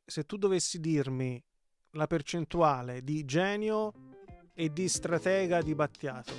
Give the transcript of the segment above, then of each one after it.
se tu dovessi dirmi la percentuale di genio e di stratega di Battiato.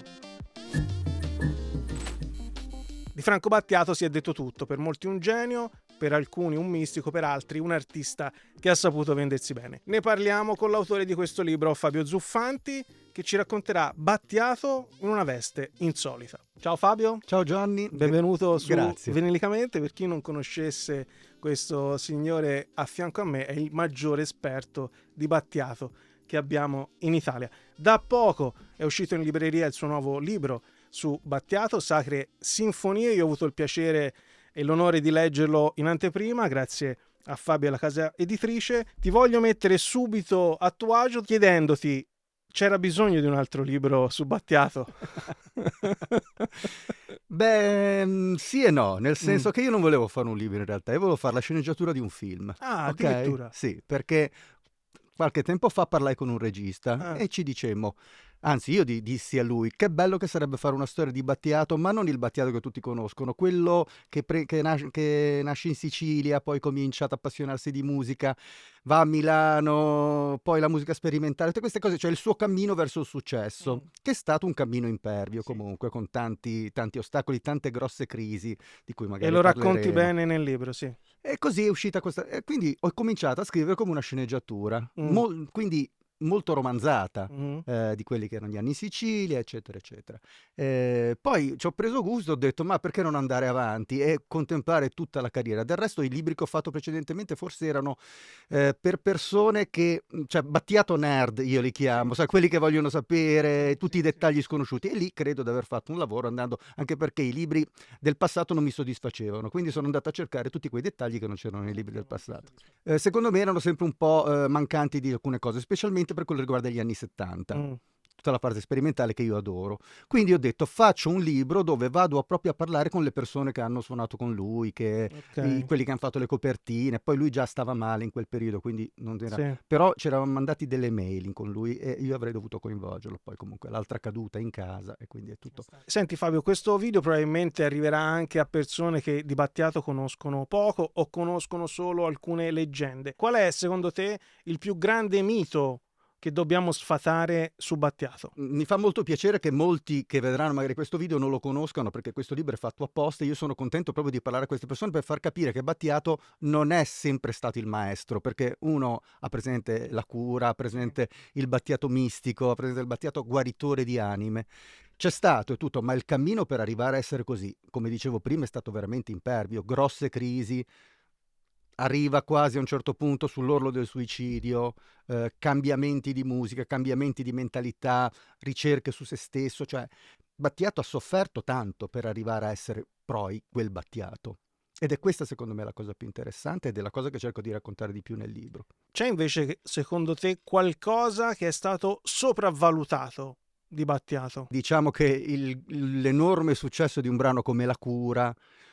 Di Franco Battiato si è detto tutto, per molti un genio, per alcuni un mistico, per altri un artista che ha saputo vendersi bene. Ne parliamo con l'autore di questo libro, Fabio Zuffanti, che ci racconterà Battiato in una veste insolita. Ciao Fabio. Ciao Gianni. Benvenuto su Grazie. Venilicamente. Per chi non conoscesse questo signore a fianco a me, è il maggiore esperto di Battiato che abbiamo in Italia. Da poco è uscito in libreria il suo nuovo libro su Battiato, Sacre Sinfonie. Io ho avuto il piacere e l'onore di leggerlo in anteprima, grazie a Fabio e alla casa editrice. Ti voglio mettere subito a tuo agio chiedendoti: c'era bisogno di un altro libro su Battiato? Beh, sì e no, nel senso che io non volevo fare un libro in realtà, io volevo fare la sceneggiatura di un film. Ah, Ok? addirittura. Sì, perché qualche tempo fa parlai con un regista e ci dicemmo, anzi io dissi a lui, che bello che sarebbe fare una storia di Battiato, ma non il Battiato che tutti conoscono, quello che nasce in Sicilia, poi comincia ad appassionarsi di musica, va a Milano, poi la musica sperimentale, tutte queste cose, cioè il suo cammino verso il successo, che è stato un cammino impervio comunque, con tanti ostacoli, tante grosse crisi, di cui magari E lo racconti parleremo. bene nel libro, sì. E così è uscita questa. E quindi ho cominciato a scrivere come una sceneggiatura, quindi molto romanzata, di quelli che erano gli anni in Sicilia, eccetera, eccetera. Poi ci ho preso gusto, ho detto, ma perché non andare avanti e contemplare tutta la carriera? Del resto, i libri che ho fatto precedentemente forse erano per persone che, cioè, Battiato nerd, io li chiamo, sai, quelli che vogliono sapere tutti i dettagli sconosciuti. E lì credo di aver fatto un lavoro andando, anche perché i libri del passato non mi soddisfacevano, quindi sono andato a cercare tutti quei dettagli che non c'erano nei libri del passato. Secondo me erano sempre un po' mancanti di alcune cose, specialmente per quello che riguarda gli anni 70. Tutta la parte sperimentale che io adoro. Quindi ho detto, faccio un libro dove vado proprio a parlare con le persone che hanno suonato con lui, quelli che hanno fatto le copertine. Poi lui già stava male in quel periodo, quindi non era. Sì. Però ci eravamo mandati delle mail con lui e io avrei dovuto coinvolgerlo. Poi comunque l'altra caduta in casa e quindi è tutto. Senti Fabio, questo video probabilmente arriverà anche a persone che di Battiato conoscono poco o conoscono solo alcune leggende. Qual è secondo te il più grande mito che dobbiamo sfatare su Battiato? Mi fa molto piacere che molti che vedranno magari questo video non lo conoscano, perché questo libro è fatto apposta. Io sono contento proprio di parlare a queste persone per far capire che Battiato non è sempre stato il maestro, perché uno ha presente la cura, ha presente il Battiato mistico, ha presente il Battiato guaritore di anime. C'è stato e tutto, ma il cammino per arrivare a essere così, come dicevo prima, è stato veramente impervio, grosse crisi, arriva quasi a un certo punto sull'orlo del suicidio, cambiamenti di musica, cambiamenti di mentalità, ricerche su se stesso, cioè Battiato ha sofferto tanto per arrivare a essere poi quel Battiato. Ed è questa secondo me la cosa più interessante ed è la cosa che cerco di raccontare di più nel libro. C'è invece secondo te qualcosa che è stato sopravvalutato di Battiato? Diciamo che l'enorme successo di un brano come La cura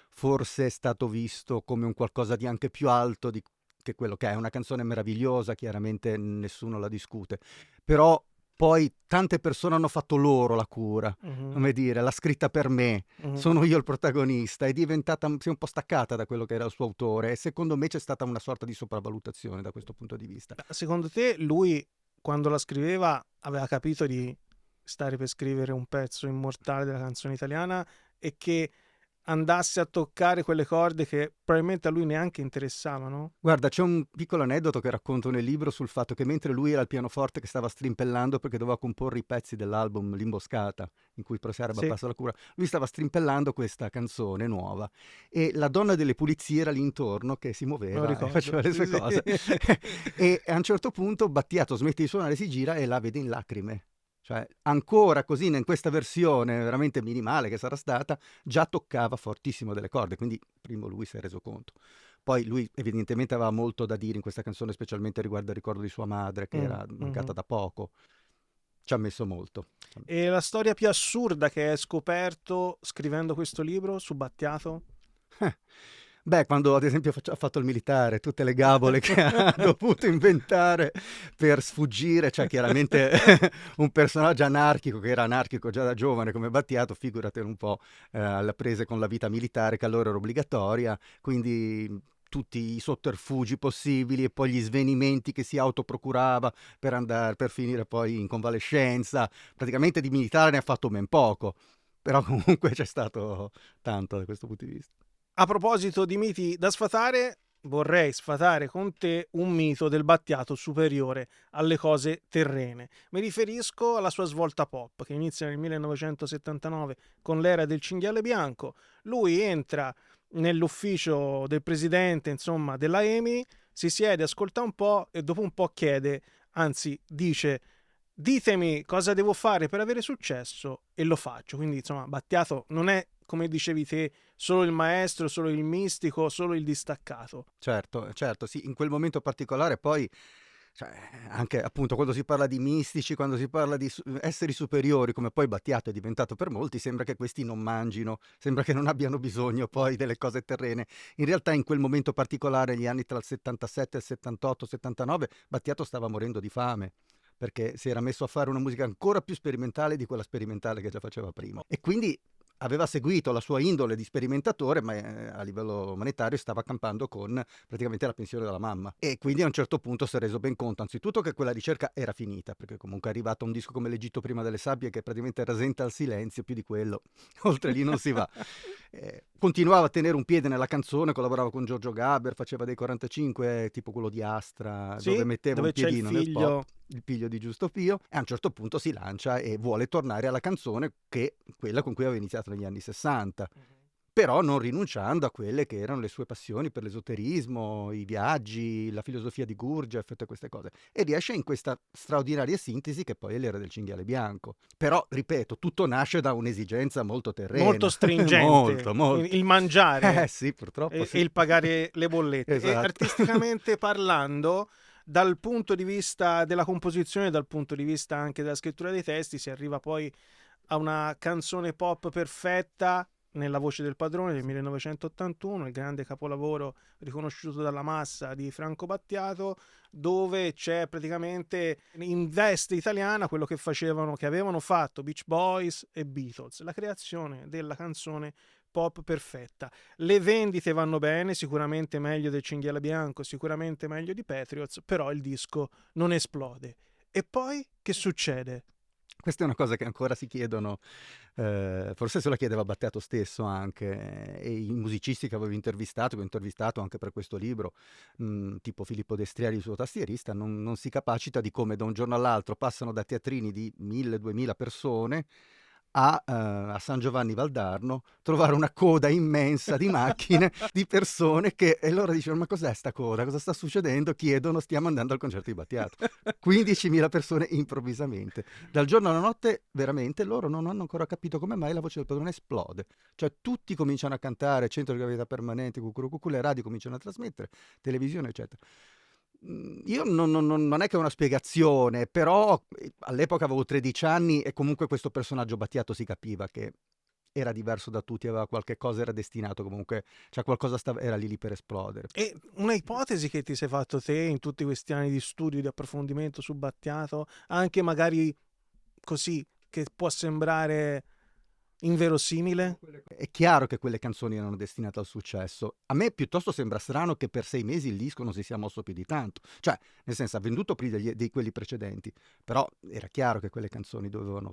forse è stato visto come un qualcosa di anche più alto che quello che è. Una canzone meravigliosa, chiaramente nessuno la discute, però poi tante persone hanno fatto loro La cura, come dire, l'ha scritta per me, sono io il protagonista, è diventata, si è un po' staccata da quello che era il suo autore e secondo me c'è stata una sorta di sopravvalutazione da questo punto di vista. Secondo te lui, quando la scriveva, aveva capito di stare per scrivere un pezzo immortale della canzone italiana e che andasse a toccare quelle corde che probabilmente a lui neanche interessavano? Guarda, c'è un piccolo aneddoto che racconto nel libro sul fatto che mentre lui era al pianoforte che stava strimpellando perché doveva comporre i pezzi dell'album L'Imboscata, in cui Proserba passa la cura, lui stava strimpellando questa canzone nuova e la donna delle pulizie era lì intorno che si muoveva e faceva le sue cose. E a un certo punto Battiato smette di suonare, si gira e la vede in lacrime. Cioè, ancora così, in questa versione veramente minimale che sarà stata, già toccava fortissimo delle corde, quindi primo lui si è reso conto. Poi lui evidentemente aveva molto da dire in questa canzone, specialmente riguardo al ricordo di sua madre, che era mancata da poco. Ci ha messo molto. E la storia più assurda che hai scoperto scrivendo questo libro su Battiato? Beh, quando ad esempio ha fatto il militare, tutte le gabole che ha dovuto inventare per sfuggire, cioè chiaramente un personaggio anarchico, che era anarchico già da giovane come Battiato, figurate un po' alle prese con la vita militare che allora era obbligatoria, quindi tutti i sotterfugi possibili e poi gli svenimenti che si autoprocurava per finire poi in convalescenza. Praticamente di militare ne ha fatto ben poco, però comunque c'è stato tanto da questo punto di vista. A proposito di miti da sfatare, vorrei sfatare con te un mito del Battiato superiore alle cose terrene. Mi riferisco alla sua svolta pop, che inizia nel 1979 con l'era del cinghiale bianco. Lui entra nell'ufficio del presidente, insomma, della EMI, si siede, ascolta un po' e dopo un po' chiede, anzi dice: ditemi cosa devo fare per avere successo e lo faccio. Quindi, insomma, Battiato non è, come dicevi te, solo il maestro, solo il mistico, solo il distaccato. Certo, sì, in quel momento particolare poi, cioè, anche appunto quando si parla di mistici, quando si parla di esseri superiori, come poi Battiato è diventato per molti, sembra che questi non mangino, sembra che non abbiano bisogno poi delle cose terrene. In realtà in quel momento particolare, gli anni tra il 77 e il 78, 79, Battiato stava morendo di fame, perché si era messo a fare una musica ancora più sperimentale di quella sperimentale che già faceva prima. E quindi aveva seguito la sua indole di sperimentatore, ma a livello monetario stava campando con praticamente la pensione della mamma. E quindi a un certo punto si è reso ben conto, anzitutto, che quella ricerca era finita, perché comunque è arrivato un disco come L'Egitto prima delle sabbie, che praticamente rasenta al silenzio, più di quello, oltre lì non si va. Continuava a tenere un piede nella canzone, collaborava con Giorgio Gaber, faceva dei 45, tipo quello di Astra, sì, dove metteva dove un c'è piedino nel pop, il figlio di Giusto Pio, e a un certo punto si lancia e vuole tornare alla canzone, che quella con cui aveva iniziato negli anni 60, però non rinunciando a quelle che erano le sue passioni per l'esoterismo, i viaggi, la filosofia di Gurdjieff, tutte queste cose, e riesce in questa straordinaria sintesi che poi è l'era del cinghiale bianco. Però, ripeto, tutto nasce da un'esigenza molto terrena, molto stringente, molto. il mangiare Sì, purtroppo e sì. il pagare le bollette. Esatto. E artisticamente parlando, dal punto di vista della composizione, dal punto di vista anche della scrittura dei testi, si arriva poi a una canzone pop perfetta nella voce del padrone del 1981, il grande capolavoro riconosciuto dalla massa di Franco Battiato, dove c'è praticamente in veste italiana quello che avevano fatto Beach Boys e Beatles, la creazione della canzone pop perfetta. Le vendite vanno bene, sicuramente meglio del Cinghiale Bianco, sicuramente meglio di Patriots, però il disco non esplode. E poi che succede? Questa è una cosa che ancora si chiedono, forse se la chiedeva Battiato stesso anche, e i musicisti che avevo intervistato anche per questo libro, tipo Filippo Destriari, il suo tastierista, non si capacita di come da un giorno all'altro passano da teatrini di 1000-2000 persone a San Giovanni Valdarno, trovare una coda immensa di macchine, di persone e loro dicono: ma cos'è sta coda? Cosa sta succedendo? Chiedono, stiamo andando al concerto di Battiato. 15.000 persone improvvisamente. Dal giorno alla notte, veramente, loro non hanno ancora capito come mai la voce del padrone esplode. Cioè tutti cominciano a cantare, centro di gravità permanente, cucurucucu, le radio cominciano a trasmettere, televisione, eccetera. Io non è che ho una spiegazione, però all'epoca avevo 13 anni e comunque questo personaggio Battiato si capiva che era diverso da tutti, aveva qualche cosa, era destinato comunque, cioè qualcosa era lì per esplodere. E una ipotesi che ti sei fatto te in tutti questi anni di studio, di approfondimento su Battiato, anche magari così, che può sembrare inverosimile? È chiaro che quelle canzoni erano destinate al successo. A me piuttosto sembra strano che per 6 mesi il disco non si sia mosso più di tanto. Cioè, nel senso, ha venduto più di quelli precedenti, però era chiaro che quelle canzoni dovevano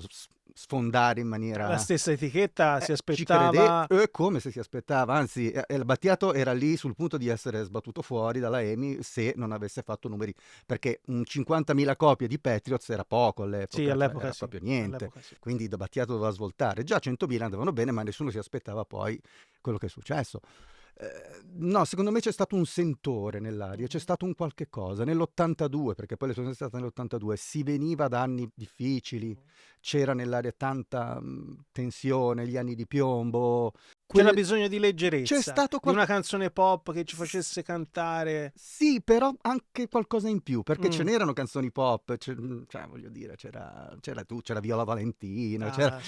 sfondare in maniera... La stessa etichetta si Ci aspettava... come se si aspettava, anzi, il Battiato era lì sul punto di essere sbattuto fuori dalla EMI se non avesse fatto numeri, perché un 50.000 copie di Patriots era poco all'epoca, Sì, all'epoca era sì, proprio niente, all'epoca sì. quindi da Battiato doveva svoltare. Già 100.000 andavano bene, ma nessuno si aspettava poi quello che è successo. No, secondo me c'è stato un sentore nell'aria, c'è stato un qualche cosa. Nell'82, perché poi le sono state nell'82, si veniva da anni difficili, c'era nell'aria tanta tensione, gli anni di piombo. C'era bisogno di leggerezza, C'è stato di una canzone pop che ci facesse cantare. Sì, però anche qualcosa in più, perché ce n'erano canzoni pop, cioè voglio dire, c'era Viola Valentina, c'era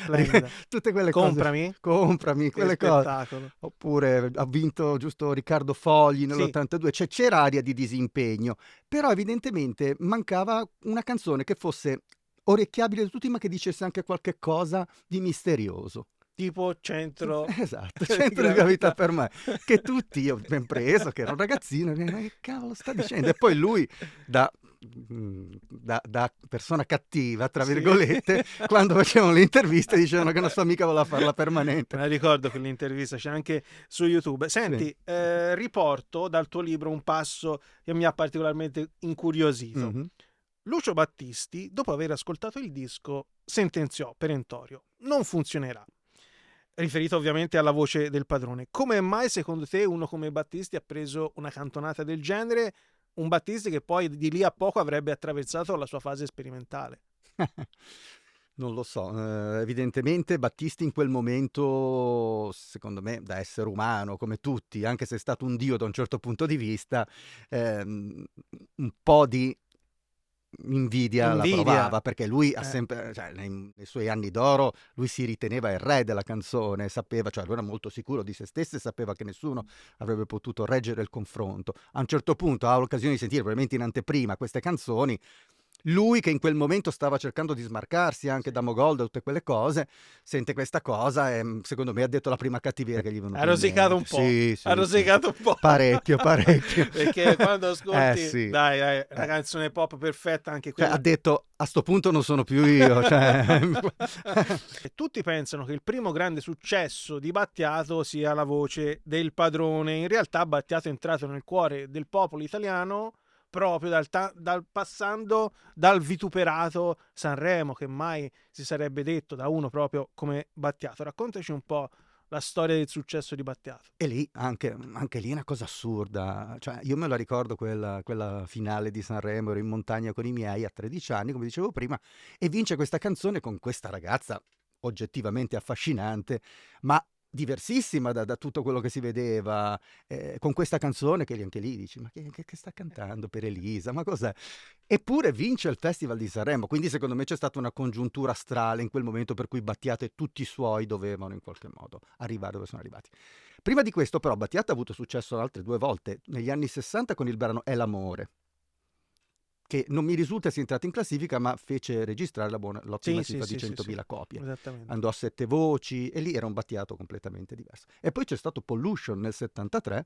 tutte quelle Comprami? cose. Comprami, quelle spettacolo. cose. Oppure ha vinto giusto Riccardo Fogli nell'82, cioè c'era aria di disimpegno, però evidentemente mancava una canzone che fosse orecchiabile da tutti, ma che dicesse anche qualche cosa di misterioso. tipo centro Esatto, centro di gravità per me, che tutti, io ben preso, che ero un ragazzino, ma che cavolo sta dicendo? E poi lui, da persona cattiva, tra virgolette, quando facevano le interviste dicevano che una sua amica voleva farla permanente. Me la ricordo quell'intervista, c'è anche su YouTube. Senti, riporto dal tuo libro un passo che mi ha particolarmente incuriosito. Mm-hmm. Lucio Battisti, dopo aver ascoltato il disco, sentenziò perentorio: non funzionerà. Riferito ovviamente alla voce del padrone. Come mai secondo te uno come Battisti ha preso una cantonata del genere? Un Battisti che poi di lì a poco avrebbe attraversato la sua fase sperimentale. Non lo so, evidentemente Battisti in quel momento, secondo me, da essere umano, come tutti, anche se è stato un dio da un certo punto di vista, un po' di invidia la provava, perché lui ha sempre, cioè, nei suoi anni d'oro, lui si riteneva il re della canzone, sapeva, cioè lui era molto sicuro di se stesso e sapeva che nessuno avrebbe potuto reggere il confronto. A un certo punto ha l'occasione di sentire, probabilmente in anteprima, queste canzoni. Lui, che in quel momento stava cercando di smarcarsi anche da Mogol, da tutte quelle cose, sente questa cosa e secondo me ha detto la prima cattiveria che gli è venuta. Ha rosicato un po'. Sì, ha rosicato un po'. Parecchio. Perché quando ascolti, sì. dai, una canzone pop perfetta anche quella. Cioè, ha detto, a sto punto non sono più io. Cioè... Tutti pensano che il primo grande successo di Battiato sia la voce del padrone. In realtà Battiato è entrato nel cuore del popolo italiano proprio passando dal vituperato Sanremo, che mai si sarebbe detto da uno proprio come Battiato. Raccontaci un po' la storia del successo di Battiato. E lì, anche lì è una cosa assurda. Cioè, io me la ricordo quella finale di Sanremo, ero in montagna con i miei a 13 anni, come dicevo prima, e vince questa canzone con questa ragazza oggettivamente affascinante, ma diversissima da tutto quello che si vedeva, con questa canzone che anche lì dici, ma che sta cantando per Elisa, ma cos'è? Eppure vince il Festival di Sanremo, quindi secondo me c'è stata una congiuntura astrale in quel momento per cui Battiato e tutti i suoi dovevano in qualche modo arrivare dove sono arrivati. Prima di questo però Battiato ha avuto successo altre 2 volte, negli anni 60 con il brano È l'amore, che non mi risulta sia entrato in classifica, ma fece registrare l'ottima cifra di 100.000 copie. Andò a 7 voci e lì era un Battiato completamente diverso. E poi c'è stato Pollution nel 73,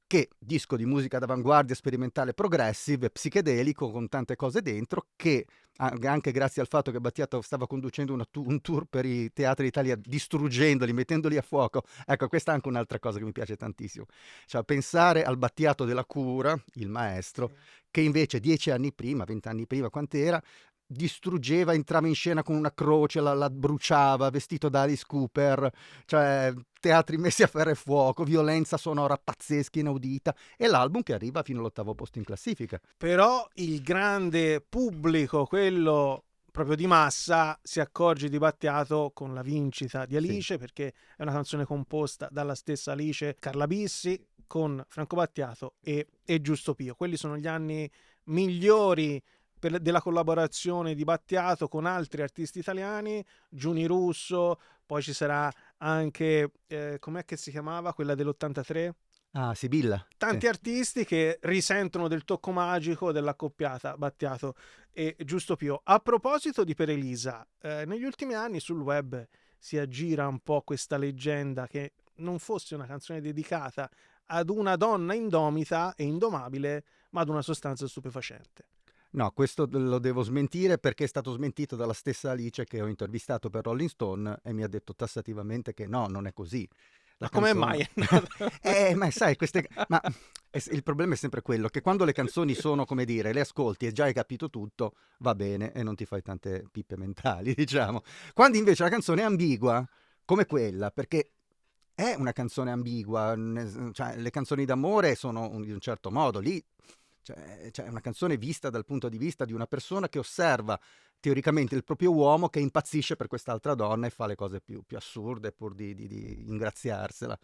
che disco di musica d'avanguardia, sperimentale, progressive, psichedelico, con tante cose dentro, che anche grazie al fatto che Battiato stava conducendo un tour per i teatri d'Italia, distruggendoli, mettendoli a fuoco. Ecco, questa è anche un'altra cosa che mi piace tantissimo. Cioè, pensare al Battiato della Cura, il maestro, che invece 10 anni prima, 20 anni prima, quant'era, distruggeva, entrava in scena con una croce, la bruciava, vestito da Alice Cooper, cioè teatri messi a ferro e fuoco, violenza sonora pazzesca, inaudita, e l'album che arriva fino all'8° posto in classifica. Però il grande pubblico, quello proprio di massa, si accorge di Battiato con la vincita di Alice, perché è una canzone composta dalla stessa Alice, Carla Bissi, con Franco Battiato e Giusto Pio. Quelli sono gli anni migliori della collaborazione di Battiato con altri artisti italiani, Giuni Russo, poi ci sarà anche, com'è che si chiamava, quella dell'83? Ah, Sibilla. Tanti artisti che risentono del tocco magico dell'accoppiata Battiato e Giusto Pio. A proposito di Per Elisa, negli ultimi anni sul web si aggira un po' questa leggenda che non fosse una canzone dedicata ad una donna indomita e indomabile, ma ad una sostanza stupefacente. No, questo lo devo smentire perché è stato smentito dalla stessa Alice che ho intervistato per Rolling Stone e mi ha detto tassativamente che no, non è così. Ma come mai? Ma sai, il problema è sempre quello che quando le canzoni sono, come dire, le ascolti e già hai capito tutto, va bene e non ti fai tante pippe mentali, diciamo. Quando invece la canzone è ambigua, come quella, perché è una canzone ambigua, cioè le canzoni d'amore sono di un certo modo, lì cioè è una canzone vista dal punto di vista di una persona che osserva teoricamente il proprio uomo che impazzisce per quest'altra donna e fa le cose più assurde pur di ingraziarsela.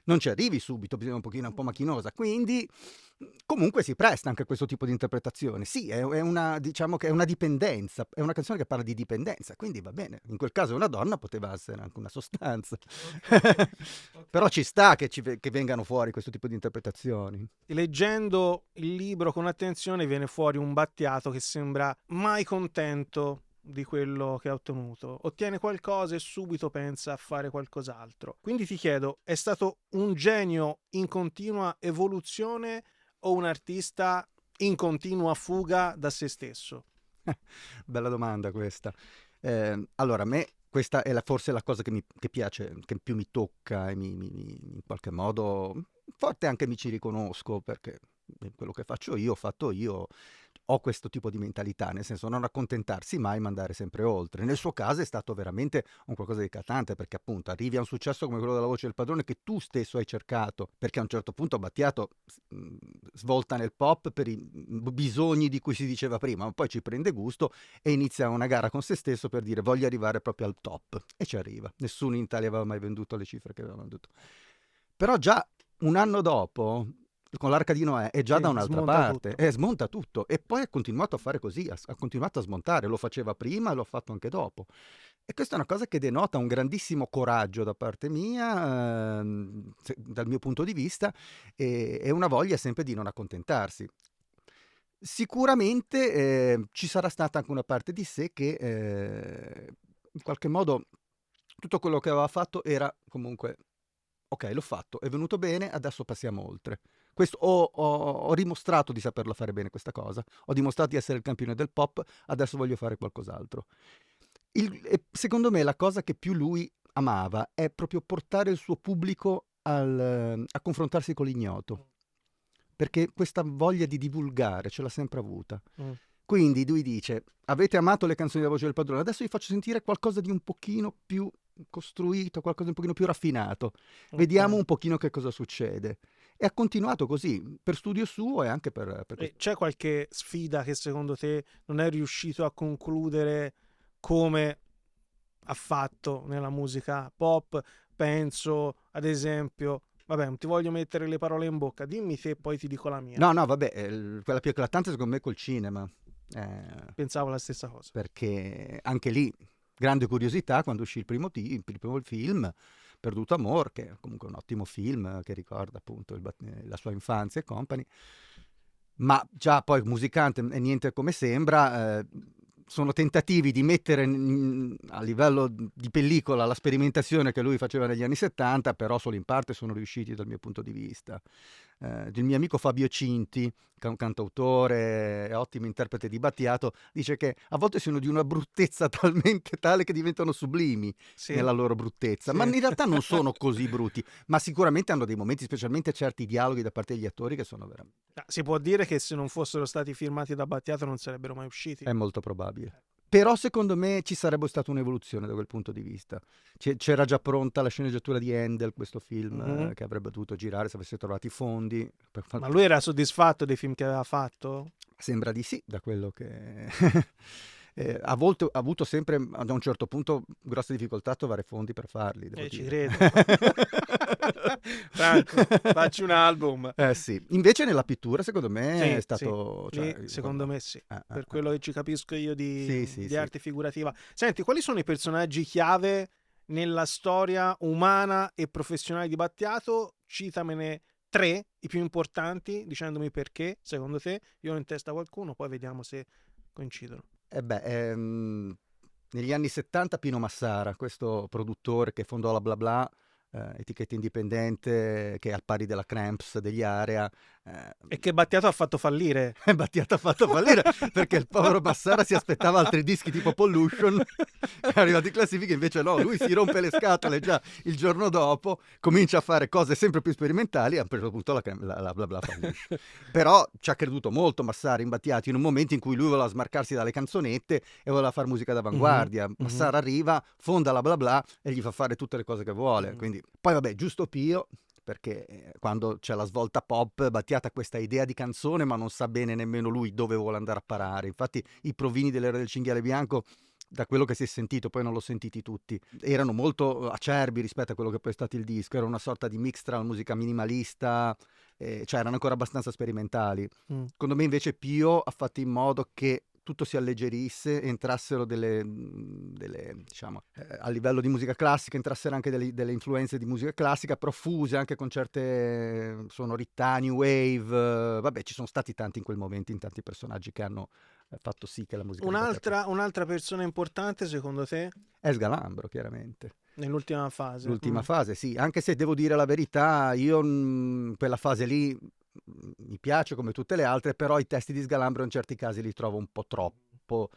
Non ci arrivi subito, bisogna un po' macchinosa, quindi comunque si presta anche a questo tipo di interpretazione. Sì, è una, diciamo che è una dipendenza, è una canzone che parla di dipendenza, quindi va bene. In quel caso una donna poteva essere anche una sostanza. Okay. Però ci sta che vengano fuori questo tipo di interpretazioni. Leggendo il libro con attenzione viene fuori un Battiato che sembra mai contento di quello che ha ottenuto, ottiene qualcosa e subito pensa a fare qualcos'altro. Quindi ti chiedo, è stato un genio in continua evoluzione o un artista in continua fuga da se stesso? Bella domanda questa. Allora, a me questa è forse la cosa che piace, che più mi tocca e in qualche modo, forte anche mi ci riconosco, perché quello che faccio io, ho fatto io, ho questo tipo di mentalità, nel senso non accontentarsi mai, ma andare sempre oltre. Nel suo caso è stato veramente un qualcosa di eclatante, perché appunto arrivi a un successo come quello della Voce del Padrone che tu stesso hai cercato, perché a un certo punto Battiato svolta nel pop per i bisogni di cui si diceva prima, ma poi ci prende gusto e inizia una gara con se stesso per dire voglio arrivare proprio al top, e ci arriva. Nessuno in Italia aveva mai venduto le cifre che aveva venduto. Però già un anno dopo, con l'Arca di Noè, è già da un'altra parte, e smonta tutto, e poi ha continuato a fare così, ha continuato a smontare, lo faceva prima e l'ho fatto anche dopo. E questa è una cosa che denota un grandissimo coraggio da parte mia, dal mio punto di vista, e una voglia sempre di non accontentarsi. Sicuramente ci sarà stata anche una parte di sé che in qualche modo tutto quello che aveva fatto era comunque ok, l'ho fatto, è venuto bene, adesso passiamo oltre. Ho dimostrato di saperla fare bene questa cosa, ho dimostrato di essere il campione del pop, adesso voglio fare qualcos'altro. E secondo me la cosa che più lui amava è proprio portare il suo pubblico a confrontarsi con l'ignoto, perché questa voglia di divulgare ce l'ha sempre avuta. Quindi lui dice, avete amato le canzoni della Voce del Padrone, adesso vi faccio sentire qualcosa di un pochino più costruito, qualcosa di un pochino più raffinato. Vediamo un pochino che cosa succede. E ha continuato così, per studio suo e anche per c'è qualche sfida che secondo te non è riuscito a concludere come ha fatto nella musica pop? Penso, ad esempio, vabbè, non ti voglio mettere le parole in bocca, dimmi te, poi ti dico la mia. No, vabbè, quella più eclatante secondo me col cinema. Pensavo la stessa cosa. Perché anche lì, grande curiosità, quando uscì il primo film, Perduto Amor, che è comunque un ottimo film che ricorda appunto la sua infanzia e company, ma già poi musicante e niente come sembra, sono tentativi di mettere a livello di pellicola la sperimentazione che lui faceva negli anni 70, però solo in parte sono riusciti dal mio punto di vista. Del mio amico Fabio Cinti, che è un cantautore e ottimo interprete di Battiato, dice che a volte sono di una bruttezza talmente tale che diventano sublimi nella loro bruttezza, ma in realtà non sono così brutti, ma sicuramente hanno dei momenti, specialmente certi dialoghi da parte degli attori, che sono veramente... Si può dire che se non fossero stati firmati da Battiato non sarebbero mai usciti? È molto probabile. Però secondo me ci sarebbe stata un'evoluzione da quel punto di vista. C'era già pronta la sceneggiatura di Handel, questo film che avrebbe dovuto girare se avesse trovato i fondi. Ma lui era soddisfatto dei film che aveva fatto? Sembra di sì, da quello che... ha avuto sempre, ad un certo punto, grosse difficoltà a trovare fondi per farli. Devo dire. Ci credo. Franco, facci un album. Sì. Invece nella pittura, secondo me, è stato... Sì. Cioè, secondo me sì. Per quello che ci capisco io di arte figurativa. Senti, quali sono i personaggi chiave nella storia umana e professionale di Battiato? Citamene 3, i più importanti, dicendomi perché, secondo te. Io ho in testa qualcuno, poi vediamo se coincidono. Negli anni 70 Pino Massara, questo produttore che fondò la Bla Bla, etichetta indipendente che è al pari della Cramps, degli Area. E che Battiato ha fatto fallire. Battiato ha fatto fallire perché il povero Massara si aspettava altri dischi tipo Pollution, che è arrivato in classifica, invece no, lui si rompe le scatole già il giorno dopo, comincia a fare cose sempre più sperimentali e a un certo punto la Bla Bla fallisce. Però ci ha creduto molto Massara in Battiato, in un momento in cui lui voleva smarcarsi dalle canzonette e voleva fare musica d'avanguardia. Massara arriva, fonda la Bla Bla e gli fa fare tutte le cose che vuole. Quindi, poi vabbè, giusto Pio, perché quando c'è la svolta pop, Battiato ha questa idea di canzone ma non sa bene nemmeno lui dove vuole andare a parare. Infatti i provini dell'era del cinghiale bianco, da quello che si è sentito, poi non l'ho sentiti tutti, erano molto acerbi rispetto a quello che poi è stato il disco. Era una sorta di mix tra la musica minimalista, cioè erano ancora abbastanza sperimentali. Secondo me invece Pio ha fatto in modo che tutto si alleggerisse, entrassero delle diciamo, a livello di musica classica, entrassero anche delle influenze di musica classica, profuse anche con certe sonorità, new wave, vabbè, ci sono stati tanti in quel momento, in tanti personaggi che hanno fatto sì che la musica di Battiato... Un'altra persona importante secondo te? È Sgalambro, chiaramente. Nell'ultima fase. L'ultima fase, sì, anche se devo dire la verità, io quella fase lì mi piace come tutte le altre, però i testi di Sgalambro in certi casi li trovo un po' troppo,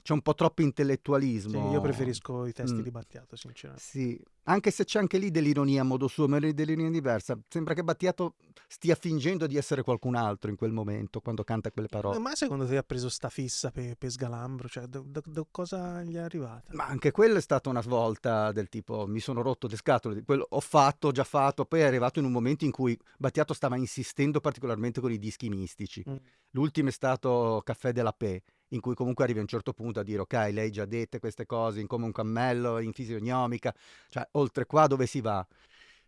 c'è un po' troppo intellettualismo. Sì, io preferisco i testi di Battiato, sinceramente. Sì, anche se c'è anche lì dell'ironia a modo suo, ma dell'ironia diversa. Sembra che Battiato stia fingendo di essere qualcun altro in quel momento, quando canta quelle parole. Ma secondo te ha preso sta fissa per Sgalambro? Cioè, da cosa gli è arrivata? Ma anche quella è stata una svolta del tipo, mi sono rotto le scatole, quello ho fatto, già fatto, poi è arrivato in un momento in cui Battiato stava insistendo particolarmente con i dischi mistici. L'ultimo è stato Caffè della Paix, in cui comunque arrivi a un certo punto a dire ok, lei già dette queste cose in come un cammello, in fisionomica, cioè oltre qua dove si va.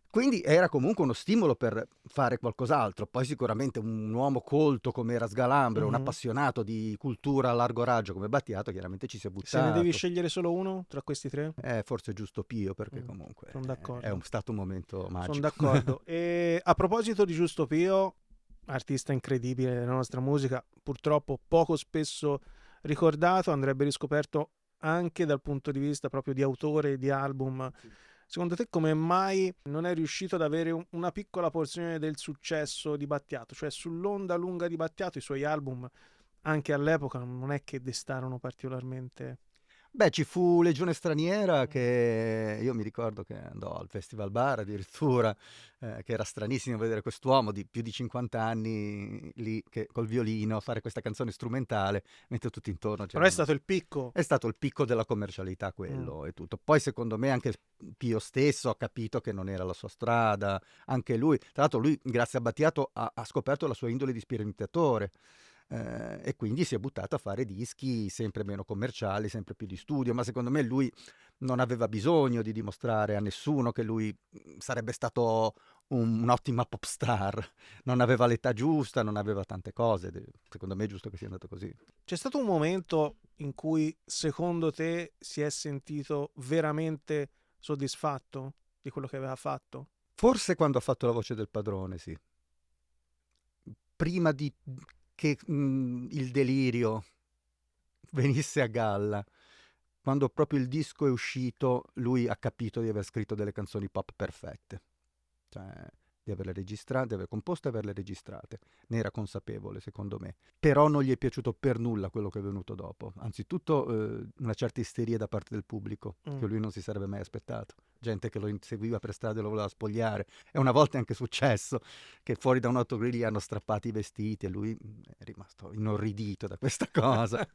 Quindi era comunque uno stimolo per fare qualcos'altro. Poi sicuramente un uomo colto come era Sgalambro, un appassionato di cultura a largo raggio come Battiato, chiaramente ci si è buttato. Se ne devi scegliere solo uno tra questi tre? Forse Giusto Pio, perché comunque è stato un momento magico. Sono d'accordo. E a proposito di Giusto Pio, artista incredibile della nostra musica, purtroppo poco spesso ricordato, andrebbe riscoperto anche dal punto di vista proprio di autore di album. Secondo te come mai non è riuscito ad avere una piccola porzione del successo di Battiato? Cioè sull'onda lunga di Battiato i suoi album anche all'epoca non è che destarono particolarmente... Beh, ci fu Legione Straniera, che io mi ricordo che andò al Festival Bar addirittura, che era stranissimo vedere quest'uomo di più di 50 anni lì che, col violino a fare questa canzone strumentale, mentre tutti intorno Però è stato il picco. È stato il picco della commercialità quello e tutto. Poi secondo me anche Pio stesso ha capito che non era la sua strada, anche lui. Tra l'altro lui, grazie a Battiato, ha scoperto la sua indole di sperimentatore. E quindi si è buttato a fare dischi sempre meno commerciali, sempre più di studio, ma secondo me lui non aveva bisogno di dimostrare a nessuno che lui sarebbe stato un'ottima pop star, non aveva l'età giusta, non aveva tante cose, secondo me è giusto che sia andato così. C'è stato un momento in cui secondo te si è sentito veramente soddisfatto di quello che aveva fatto? Forse quando ha fatto La voce del padrone, sì. Prima di che il delirio venisse a galla, quando proprio il disco è uscito, lui ha capito di aver scritto delle canzoni pop perfette, cioè di averle registrate, di aver composte e averle registrate. Ne era consapevole, secondo me. Però non gli è piaciuto per nulla quello che è venuto dopo. Anzitutto una certa isteria da parte del pubblico, che lui non si sarebbe mai aspettato. Gente che lo inseguiva per strada e lo voleva spogliare. E una volta è anche successo che fuori da un autogrill gli hanno strappati i vestiti e lui è rimasto inorridito da questa cosa.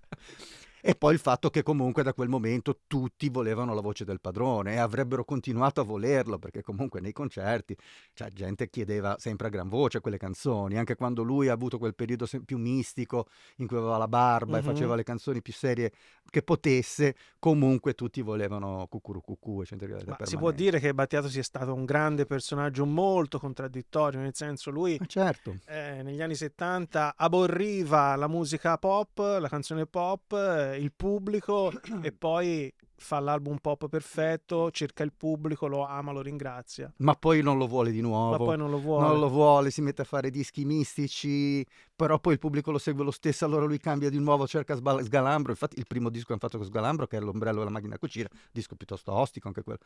E poi il fatto che comunque da quel momento tutti volevano La voce del padrone e avrebbero continuato a volerlo, perché comunque nei concerti cioè, gente chiedeva sempre a gran voce quelle canzoni, anche quando lui ha avuto quel periodo più mistico in cui aveva la barba e faceva le canzoni più serie che potesse, comunque tutti volevano Cucurucucù e Ma si può dire che Battiato sia stato un grande personaggio molto contraddittorio, nel senso lui certo. Negli anni 70 aborriva la musica pop, la canzone pop, il pubblico e poi fa l'album pop perfetto, cerca il pubblico, lo ama, lo ringrazia. Ma poi non lo vuole di nuovo. Ma poi non lo vuole. Non lo vuole, si mette a fare dischi mistici, però poi il pubblico lo segue lo stesso, allora lui cambia di nuovo, cerca Sgalambro. Infatti il primo disco che hanno fatto con Sgalambro, che è L'ombrello e la macchina a cucire, disco piuttosto ostico anche quello.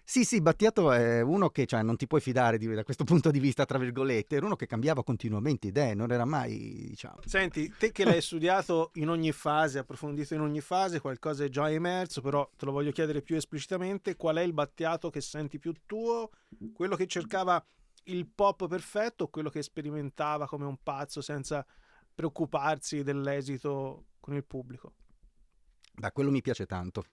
Sì, Battiato è uno che cioè, non ti puoi fidare da questo punto di vista, tra virgolette, era uno che cambiava continuamente idee, non era mai, diciamo... Senti, te che l'hai studiato in ogni fase, approfondito in ogni fase, qualcosa è già emerso, però te lo voglio chiedere più esplicitamente, qual è il Battiato che senti più tuo? Quello che cercava il pop perfetto o quello che sperimentava come un pazzo senza preoccuparsi dell'esito con il pubblico? Beh, quello mi piace tanto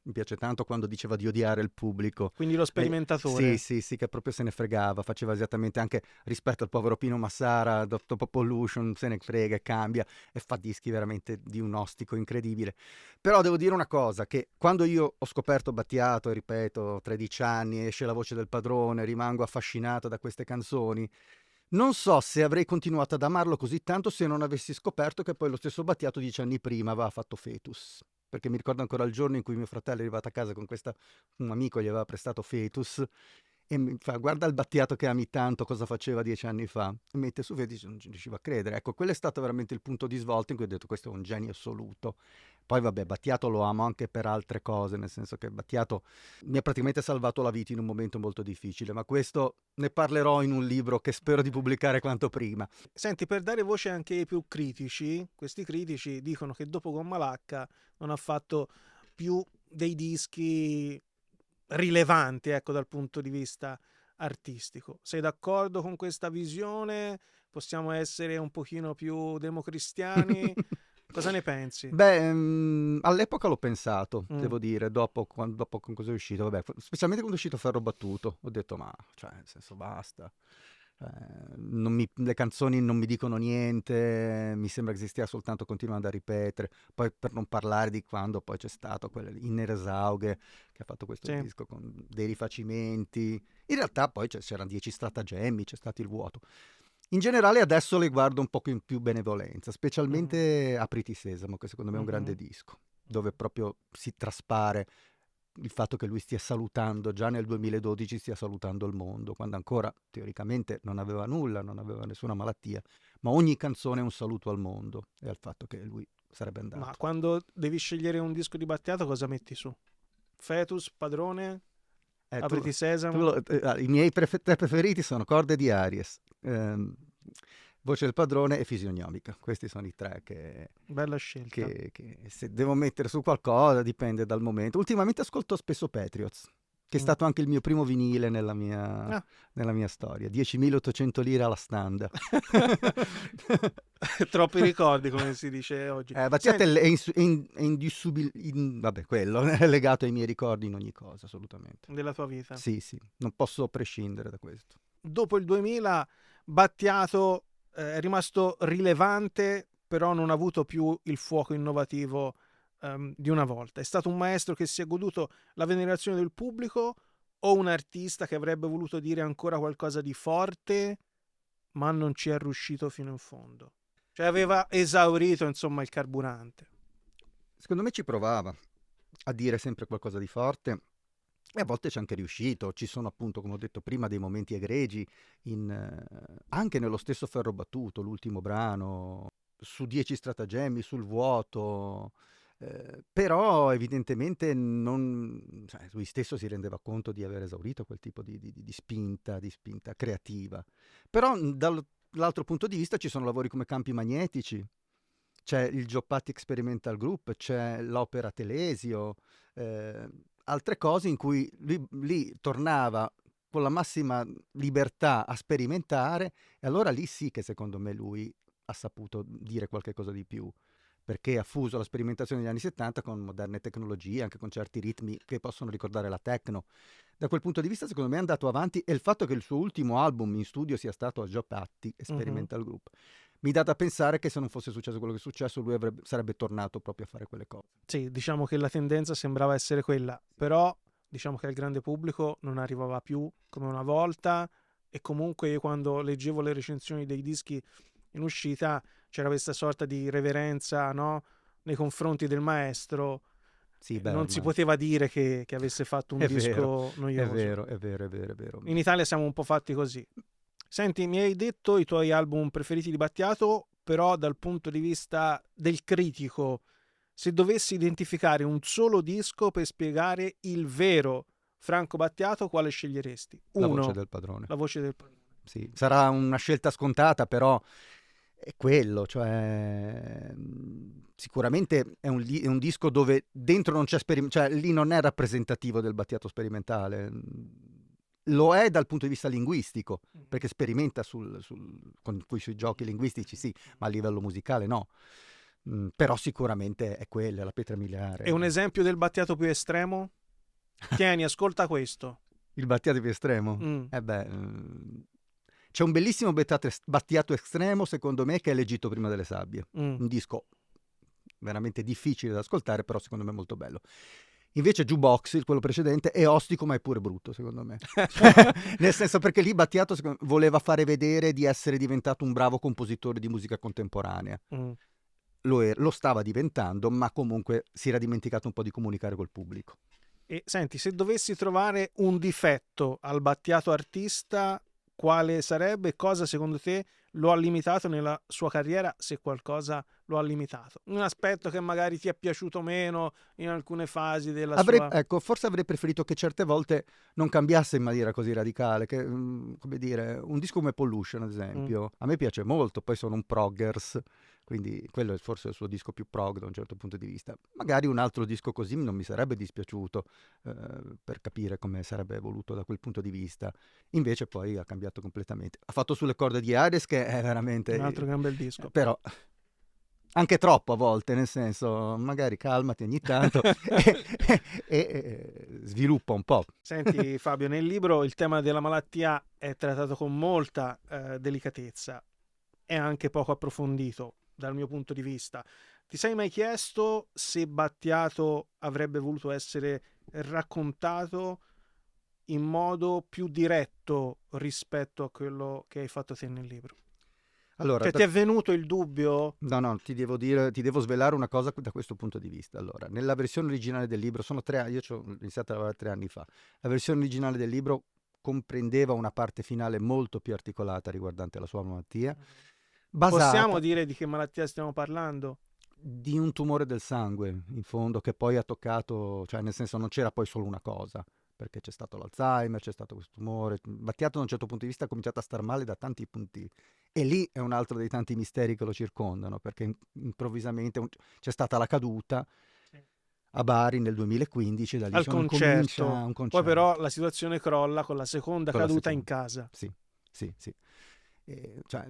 quando diceva di odiare il pubblico. Quindi lo sperimentatore. Sì, che proprio se ne fregava, faceva esattamente anche rispetto al povero Pino Massara, dopo Pollution, se ne frega e cambia e fa dischi veramente di un ostico incredibile. Però devo dire una cosa, che quando io ho scoperto Battiato, e ripeto, 13 anni, esce La voce del padrone, rimango affascinato da queste canzoni, Non so se avrei continuato ad amarlo così tanto se non avessi scoperto che poi lo stesso Battiato 10 anni prima aveva fatto Fetus. Perché mi ricordo ancora il giorno in cui mio fratello è arrivato a casa con un amico gli aveva prestato Fetus e mi fa: guarda il Battiato che ami tanto, cosa faceva 10 anni fa. E mette su Fetus, non ci riuscivo a credere. Ecco, quello è stato veramente il punto di svolta in cui ho detto: questo è un genio assoluto. Poi vabbè, Battiato lo amo anche per altre cose, nel senso che Battiato mi ha praticamente salvato la vita in un momento molto difficile, ma questo ne parlerò in un libro che spero di pubblicare quanto prima. Senti, per dare voce anche ai più critici, questi critici dicono che dopo Gomma Lacca non ha fatto più dei dischi rilevanti, ecco, dal punto di vista artistico. Sei d'accordo con questa visione? Possiamo essere un pochino più democristiani? Cosa ne pensi? Beh, all'epoca l'ho pensato, Mm. devo dire, dopo con cosa è uscito, vabbè, specialmente quando è uscito Ferro Battuto, ho detto ma, cioè, nel senso, basta. Le canzoni non mi dicono niente, mi sembra che si stia soltanto continuando a ripetere. Poi per non parlare di quando poi c'è stato Inner Esaughe che ha fatto questo Sì. disco con dei rifacimenti. In realtà poi c'erano 10 stratagemmi, c'è stato il vuoto. In generale adesso le guardo un po' in più benevolenza, specialmente Apriti Sesamo, che secondo me è un grande disco, dove proprio si traspare il fatto che lui stia salutando, già nel 2012 stia salutando il mondo, quando ancora teoricamente non aveva nulla, non aveva nessuna malattia, ma ogni canzone è un saluto al mondo e al fatto che lui sarebbe andato. Ma quando devi scegliere un disco di Battiato cosa metti su? Fetus, Padrone, Apriti Sesamo? I miei tre preferiti sono Corde di Aries, Voce del Padrone e Fisionomica. Questi sono i tre Bella scelta. che se devo mettere su qualcosa dipende dal momento. Ultimamente ascolto spesso Patriots, che è stato anche il mio primo vinile nella mia storia. 10.800 lire alla Standard. Troppi ricordi, come si dice oggi. Battiato è vabbè, quello è legato ai miei ricordi in ogni cosa, assolutamente. Della tua vita. Sì, non posso prescindere da questo. Dopo il 2000 Battiato è rimasto rilevante, però non ha avuto più il fuoco innovativo di una volta. È stato un maestro che si è goduto la venerazione del pubblico o un artista che avrebbe voluto dire ancora qualcosa di forte, ma non ci è riuscito fino in fondo. Cioè aveva esaurito, insomma, il carburante. Secondo me ci provava a dire sempre qualcosa di forte e a volte ci è anche riuscito. Ci sono appunto, come ho detto prima, dei momenti egregi anche nello stesso Ferro Battuto, l'ultimo brano, su 10 stratagemmi, sul vuoto. Però evidentemente lui stesso si rendeva conto di aver esaurito quel tipo di spinta creativa. Però dall'altro punto di vista ci sono lavori come Campi Magnetici, c'è il Giopatti Experimental Group, c'è l'opera Telesio, altre cose in cui lui tornava con la massima libertà a sperimentare, e allora lì sì che secondo me lui ha saputo dire qualche cosa di più, perché ha fuso la sperimentazione degli anni 70 con moderne tecnologie, anche con certi ritmi che possono ricordare la techno. Da quel punto di vista secondo me è andato avanti, e il fatto che il suo ultimo album in studio sia stato a Giopatti Experimental Group mi dà da pensare che se non fosse successo quello che è successo lui sarebbe tornato proprio a fare quelle cose. Sì, diciamo che la tendenza sembrava essere quella, però diciamo che al grande pubblico non arrivava più come una volta, e comunque io quando leggevo le recensioni dei dischi in uscita c'era questa sorta di reverenza, no? Nei confronti del maestro. Sì, non si poteva dire che avesse fatto un disco noioso. È vero. In Italia siamo un po' fatti così. Senti, mi hai detto i tuoi album preferiti di Battiato, però dal punto di vista del critico, se dovessi identificare un solo disco per spiegare il vero Franco Battiato, quale sceglieresti? La Voce del Padrone. La Voce del Padrone. Sì, sarà una scelta scontata, però è quello, cioè sicuramente è un disco dove dentro non c'è cioè lì non è rappresentativo del Battiato sperimentale. Lo è dal punto di vista linguistico, perché sperimenta con i suoi giochi linguistici, sì, ma a livello musicale no. Però sicuramente è quella, la pietra miliare. È un esempio del Battiato più estremo? Tieni, ascolta questo. Il Battiato più estremo? C'è un bellissimo Battiato estremo, secondo me, che è L'Egitto prima delle sabbie. Un disco veramente difficile da ascoltare, però secondo me molto bello. Invece Jukebox, quello precedente, è ostico ma è pure brutto, secondo me. Nel senso, perché lì Battiato voleva fare vedere di essere diventato un bravo compositore di musica contemporanea. Lo stava diventando, ma comunque si era dimenticato un po' di comunicare col pubblico. E senti, se dovessi trovare un difetto al Battiato artista, quale sarebbe? Cosa secondo te lo ha limitato nella sua carriera, se qualcosa lo ha limitato? Un aspetto che magari ti è piaciuto meno in alcune fasi della sua... Ecco, forse avrei preferito che certe volte non cambiasse in maniera così radicale, che, come dire, un disco come Pollution, ad esempio, a me piace molto, poi sono un proggers, quindi quello è forse il suo disco più prog da un certo punto di vista. Magari un altro disco così non mi sarebbe dispiaciuto, per capire come sarebbe evoluto da quel punto di vista. Invece poi ha cambiato completamente. Ha fatto Sulle corde di Ares, che è veramente... Un altro gran bel disco. Però... anche troppo a volte, nel senso, magari calmati ogni tanto e sviluppa un po'. Senti Fabio, nel libro il tema della malattia è trattato con molta delicatezza, è anche poco approfondito dal mio punto di vista. Ti sei mai chiesto se Battiato avrebbe voluto essere raccontato in modo più diretto rispetto a quello che hai fatto te nel libro? Allora, Cioè, ti è venuto il dubbio? No, ti devo svelare una cosa da questo punto di vista. Allora, nella versione originale del libro, io ci ho iniziato a lavorare 3 anni fa, la versione originale del libro comprendeva una parte finale molto più articolata riguardante la sua malattia, Possiamo dire di che malattia stiamo parlando? Di un tumore del sangue, in fondo, che poi ha toccato, cioè nel senso non c'era poi solo una cosa, perché c'è stato l'Alzheimer, c'è stato questo tumore. Battiato da un certo punto di vista ha cominciato a star male da tanti punti, e lì è un altro dei tanti misteri che lo circondano, perché improvvisamente c'è stata la caduta a Bari nel 2015, da lì al concerto. un concerto. Poi però la situazione crolla con la seconda caduta in casa. Sì. Cioè,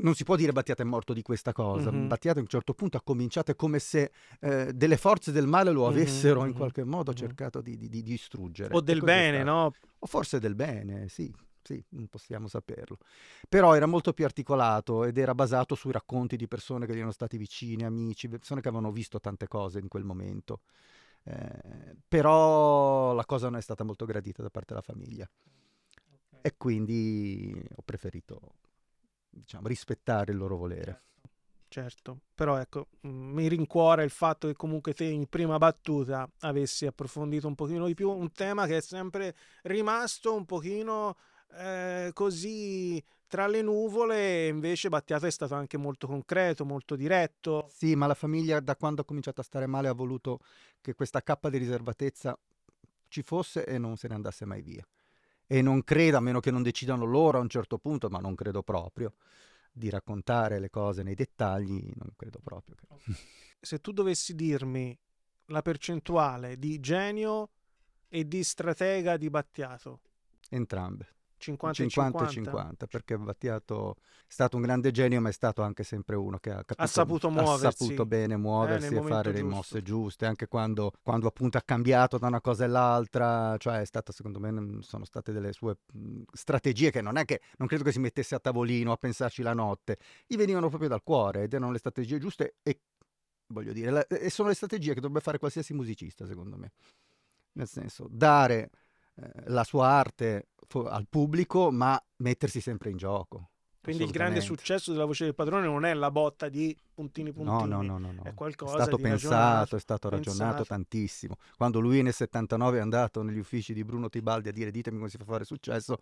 non si può dire Battiato è morto di questa cosa. Battiato a un certo punto ha cominciato, è come se delle forze del male lo avessero in qualche modo cercato di distruggere. O del bene, no? O forse del bene, sì, non possiamo saperlo. Però era molto più articolato ed era basato sui racconti di persone che gli erano stati vicini, amici, persone che avevano visto tante cose in quel momento. Però la cosa non è stata molto gradita da parte della famiglia. E quindi ho preferito, diciamo, rispettare il loro volere. Certo, però ecco, mi rincuora il fatto che comunque te in prima battuta avessi approfondito un pochino di più un tema che è sempre rimasto un pochino così tra le nuvole, e invece Battiato è stato anche molto concreto, molto diretto. Sì, ma la famiglia, da quando ha cominciato a stare male, ha voluto che questa cappa di riservatezza ci fosse e non se ne andasse mai via. E non credo, a meno che non decidano loro a un certo punto, ma non credo proprio, di raccontare le cose nei dettagli, non credo proprio. Se tu dovessi dirmi la percentuale di genio e di stratega di Battiato? Entrambe. 50-50, perché Battiato è stato un grande genio, ma è stato anche sempre uno che ha saputo muoversi, ha saputo bene muoversi e fare le mosse giuste, anche quando appunto ha cambiato da una cosa all'altra. Cioè è stata, secondo me, sono state delle sue strategie che non credo che si mettesse a tavolino a pensarci la notte, gli venivano proprio dal cuore ed erano le strategie giuste, e voglio dire, e sono le strategie che dovrebbe fare qualsiasi musicista, secondo me. Nel senso, dare la sua arte al pubblico, ma mettersi sempre in gioco. Quindi il grande successo della Voce del Padrone non è la botta di puntini. No. È qualcosa è stato di pensato, è stato ragionato tantissimo. Quando lui nel 79 è andato negli uffici di Bruno Tibaldi a dire ditemi come si fa a fare successo,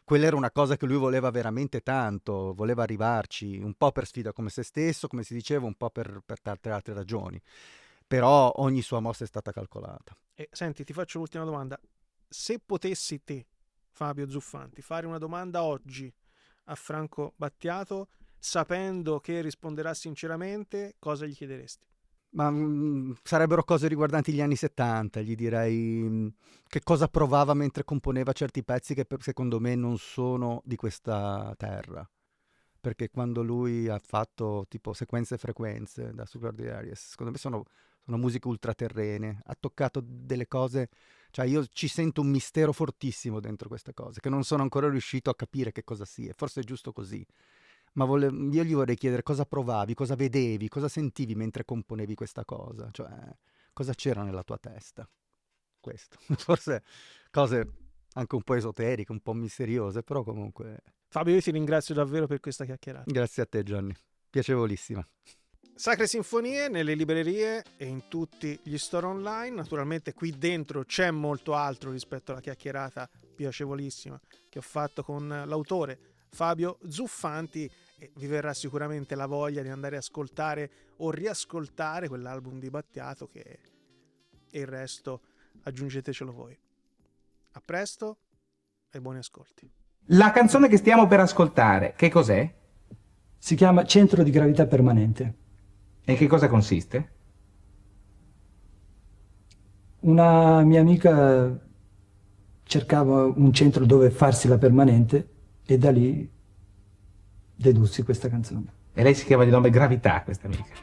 quella era una cosa che lui voleva veramente tanto, voleva arrivarci, un po' per sfida come se stesso, come si diceva, un po' per tante altre ragioni. Però ogni sua mossa è stata calcolata. E senti, ti faccio l'ultima domanda. Se potessi te, Fabio Zuffanti, fare una domanda oggi a Franco Battiato, sapendo che risponderà sinceramente, cosa gli chiederesti? Ma sarebbero cose riguardanti gli anni 70, gli direi che cosa provava mentre componeva certi pezzi che secondo me non sono di questa terra. Perché quando lui ha fatto tipo Sequenze e frequenze da Sugar the Aries, secondo me sono musiche ultraterrene, ha toccato delle cose, cioè io ci sento un mistero fortissimo dentro queste cose, che non sono ancora riuscito a capire che cosa sia, forse è giusto così, ma io gli vorrei chiedere cosa provavi, cosa vedevi, cosa sentivi mentre componevi questa cosa, cioè cosa c'era nella tua testa? Questo. Forse cose anche un po' esoteriche, un po' misteriose, però comunque... Fabio, io ti ringrazio davvero per questa chiacchierata. Grazie a te, Gianni. Piacevolissima. Sacre Sinfonie nelle librerie e in tutti gli store online. Naturalmente qui dentro c'è molto altro rispetto alla chiacchierata piacevolissima che ho fatto con l'autore Fabio Zuffanti, e vi verrà sicuramente la voglia di andare a ascoltare o riascoltare quell'album di Battiato, e il resto aggiungetecelo voi. A presto e buoni ascolti. La canzone che stiamo per ascoltare, che cos'è? Si chiama Centro di gravità permanente. E che cosa consiste? Una mia amica cercava un centro dove farsi la permanente e da lì dedussi questa canzone. E lei si chiama di nome Gravità, questa amica.